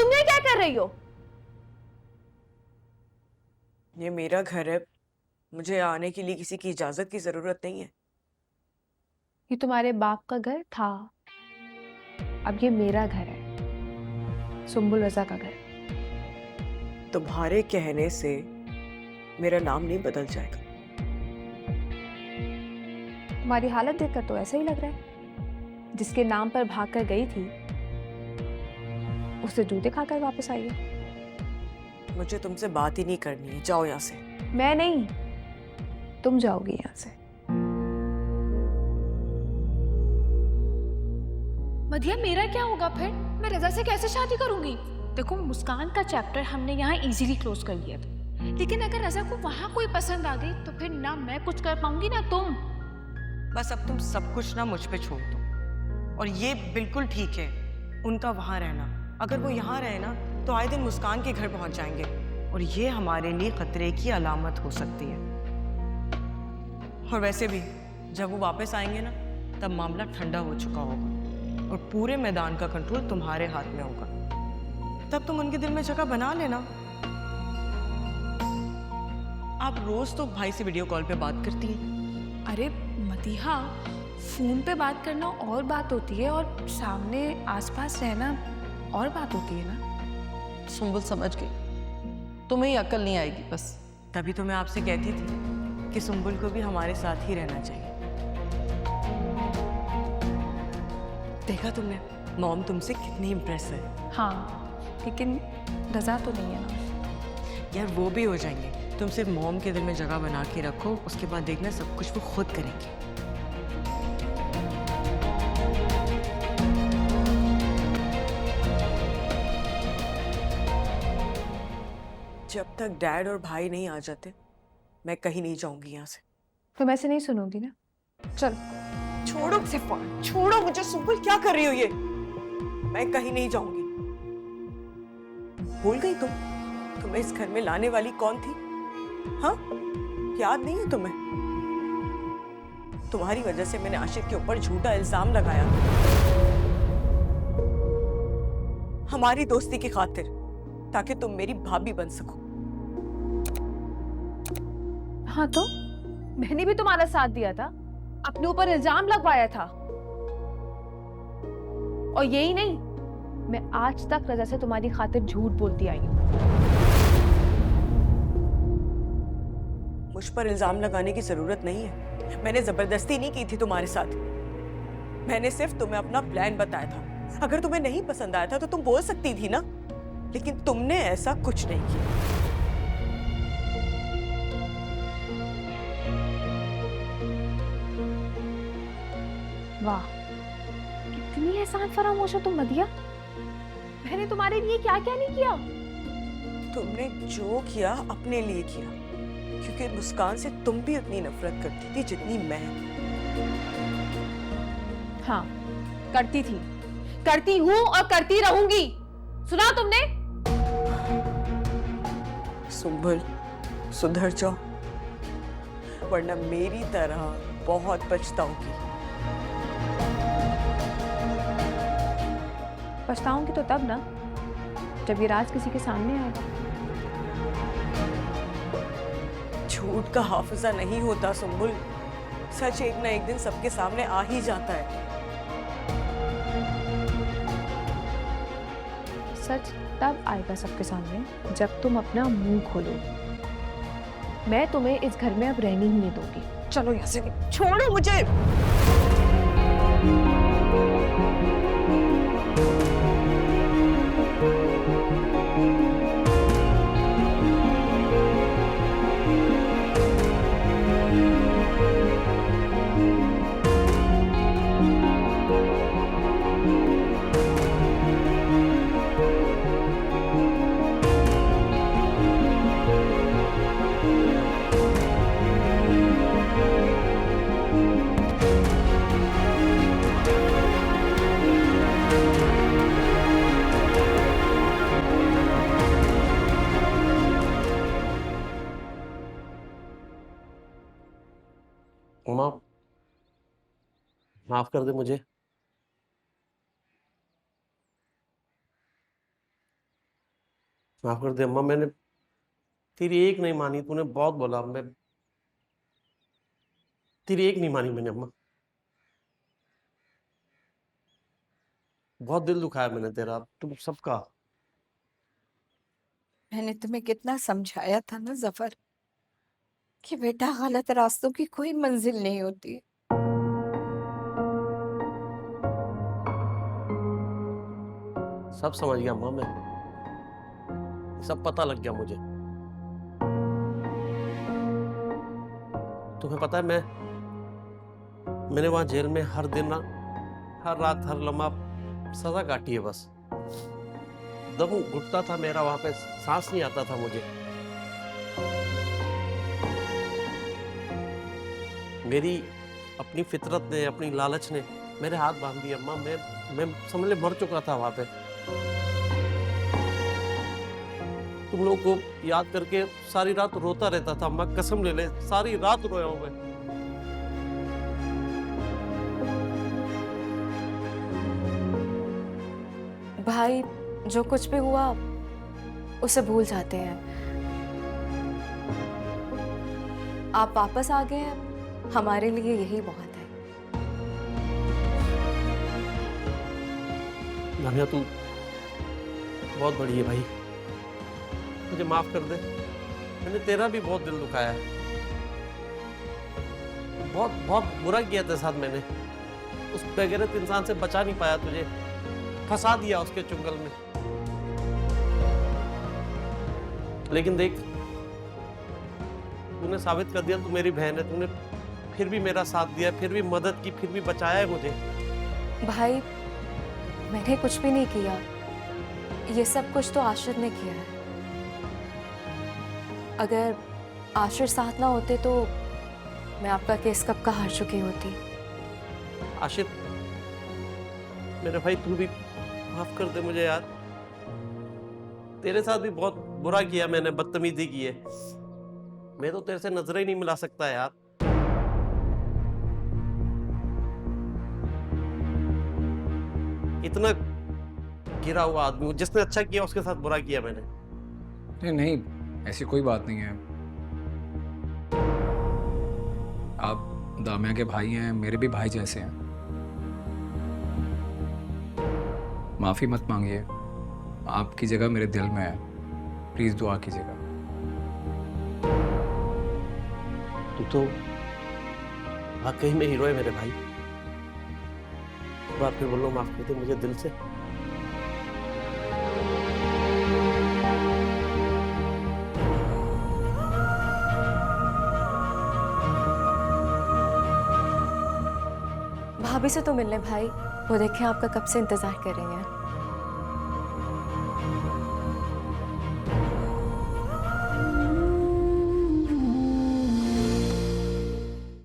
तुम ये क्या कर रही हो? ये मेरा घर है, मुझे आने के लिए किसी की इजाजत की जरूरत नहीं है। ये तुम्हारे बाप का घर था, अब ये मेरा घर है, सुम्बुल रजा का घर। तुम्हारे कहने से मेरा नाम नहीं बदल जाएगा। तुम्हारी हालत देखकर तो ऐसा ही लग रहा है, जिसके नाम पर भागकर गई थी उसे जूते खाकर वापस आई है। मुझे तुमसे बात ही नहीं करनी है, जाओ यहाँ से। मैं नहीं, तुम जाओगी यहाँ से। मधिया, मेरा क्या होगा फिर? मैं रजा से कैसे शादी करूंगी? देखो, मुस्कान का चैप्टर हमने यहाँ इजीली क्लोज कर लिया था, लेकिन अगर रजा को वहां कोई पसंद आ गई तो फिर ना मैं कुछ कर पाऊंगी ना तुम। बस अब तुम सब कुछ ना मुझ पे छोड़ दो। और ये बिल्कुल ठीक है उनका वहां रहना। अगर वो यहाँ रहे ना तो आए दिन मुस्कान के घर पहुंच जाएंगे, और ये हमारे लिए खतरे की अलामत हो सकती है। और वैसे भी जब वो वापस आएंगे ना, तब मामला ठंडा हो चुका होगा और पूरे मैदान का कंट्रोल तुम्हारे हाथ में होगा। तब तुम उनके दिल में जगह बना लेना। आप रोज तो भाई से वीडियो कॉल पे बात करती हैं। अरे मदिहा, फोन पे बात करना और बात होती है और सामने आसपास रहना और बात होती है ना। सुम्बुल समझ गई, तुम्हें ही अकल नहीं आएगी बस। तभी तो मैं आपसे कहती थी कि सुम्बुल को भी हमारे साथ ही रहना चाहिए। देखा तुमने, मॉम तुमसे कितनी इम्प्रेस है। हाँ, लेकिन रजा तो नहीं है ना। यार वो भी हो जाएंगे, तुम सिर्फ मॉम के दिल में जगह बना के रखो, उसके बाद देखना सब कुछ वो खुद करेंगे। जब तक डैड और भाई नहीं आ जाते मैं कहीं नहीं जाऊंगी यहाँ से। तुम ऐसे नहीं सुनोगी ना? चल। छोड़ो सिफान, छोड़ो मुझे। सुम्बुल क्या कर रही हो ये? मैं कहीं नहीं जाऊंगी। भूल गई तुम्हें इस घर में लाने वाली कौन थी? हाँ, याद नहीं है तुम्हें? तुम्हारी वजह से मैंने आशिक के ऊपर झूठा इल्जाम लगाया, हमारी दोस्ती की खातिर, ताकि तुम मेरी भाभी बन सको। हाँ तो मैंने भी तुम्हारा साथ दिया था, अपने ऊपर इल्जाम लगवाया था। और यही नहीं, मैं आज तक रजा से तुम्हारी खातिर झूठ बोलती आई हूं। मुझ पर इल्जाम लगाने की जरूरत नहीं है। मैंने जबरदस्ती नहीं की थी तुम्हारे साथ। मैंने सिर्फ तुम्हें अपना प्लान बताया था। अगर तुम्हें नहीं पसंद आया था तो तुम बोल सकती थी ना, लेकिन तुमने ऐसा कुछ नहीं किया। वाह, कितनी एहसान फरामोश हो तुम मदिया। मैंने तुम्हारे लिए क्या क्या नहीं किया। तुमने जो किया अपने लिए किया, क्योंकि मुस्कान से तुम भी उतनी नफरत करती थी जितनी मैं। हाँ, करती थी, करती हूँ और करती रहूंगी। सुना तुमने? सुम्बुल, सुधर जाओ, वरना मेरी तरह बहुत पछताओगी। पछताऊंगी तो तब ना, जब ये राज किसी के सामने आएगा। झूठ का हाफिजा नहीं होता सुम्बुल, सच एक ना एक दिन सबके सामने आ ही जाता है। सच तब आएगा सबके सामने जब तुम अपना मुंह खोलोगे। मैं तुम्हें इस घर में अब रहने ही नहीं दूंगी। चलो यहाँ से, छोड़ो मुझे। उमा, माफ कर दे मुझे। माफ कर दे अम्मा, मैंने तेरी एक नहीं मानी, तूने बहुत बोला, मैं तेरी एक नहीं मानी मैंने अम्मा। बहुत दिल दुखाया मैंने तेरा, तुम सबका। मैंने तुम्हें कितना समझाया था ना जफर कि बेटा गलत रास्तों की कोई मंजिल नहीं होती। सब समझ गया अम्मा, मैं सब पता लग गया मुझे। तुम्हें पता है मैंने वहां जेल में हर दिन ना, हर रात, हर लम्हा सजा काटी है। बस दम घुटता था मेरा वहां पे, सांस नहीं आता था मुझे। मेरी अपनी फितरत ने, अपनी लालच ने मेरे हाथ बांध दिए अम्मा। मैं समझ ले मर चुका था वहां पे। तुम लोगों को याद करके सारी रात रोता रहता था अम्मा, कसम ले ले, सारी रात रोया हूं मैं। भाई जो कुछ भी हुआ उसे भूल जाते हैं। आप वापस आ गए हैं, हमारे लिए यही बहुत है। नानिया तू बहुत बड़ी है भाई, मुझे माफ कर दे। मैंने तेरा भी बहुत दिल दुखाया है, बहुत बहुत बुरा किया तेरे साथ मैंने। उस बेगैरत इंसान से बचा नहीं पाया, तुझे फंसा दिया उसके चुंगल में। लेकिन देख, तूने साबित कर दिया तू मेरी बहन है। तूने फिर भी मेरा साथ दिया, फिर भी मदद की, फिर भी बचाया है मुझे। भाई मैंने कुछ भी नहीं किया, ये सब कुछ तो आशिर ने किया है। अगर आशिर साथ ना होते तो मैं आपका केस कब का हार चुकी होती। आशिर मेरे भाई, तू भी माफ कर दे मुझे यार। तेरे साथ भी बहुत बुरा किया मैंने, बदतमीजी की है। मैं तो तेरे से नजरें ही नहीं मिला सकता यार। इतना गिरा हुआ आदमी हूं, जिसने अच्छा किया उसके साथ बुरा किया मैंने। नहीं नहीं, ऐसी कोई बात नहीं है। आप दामिया के भाई हैं, मेरे भी भाई जैसे हैं। माफी मत मांगिए, आपकी जगह मेरे दिल में है। प्लीज दुआ कीजिएगा। तू तो वाकई में हीरो है मेरे भाई। बात फिर बोलो, माफ कर दे मुझे दिल से। भाभी से तो मिलने भाई, वो देखें आपका कब से इंतजार कर रही हैं।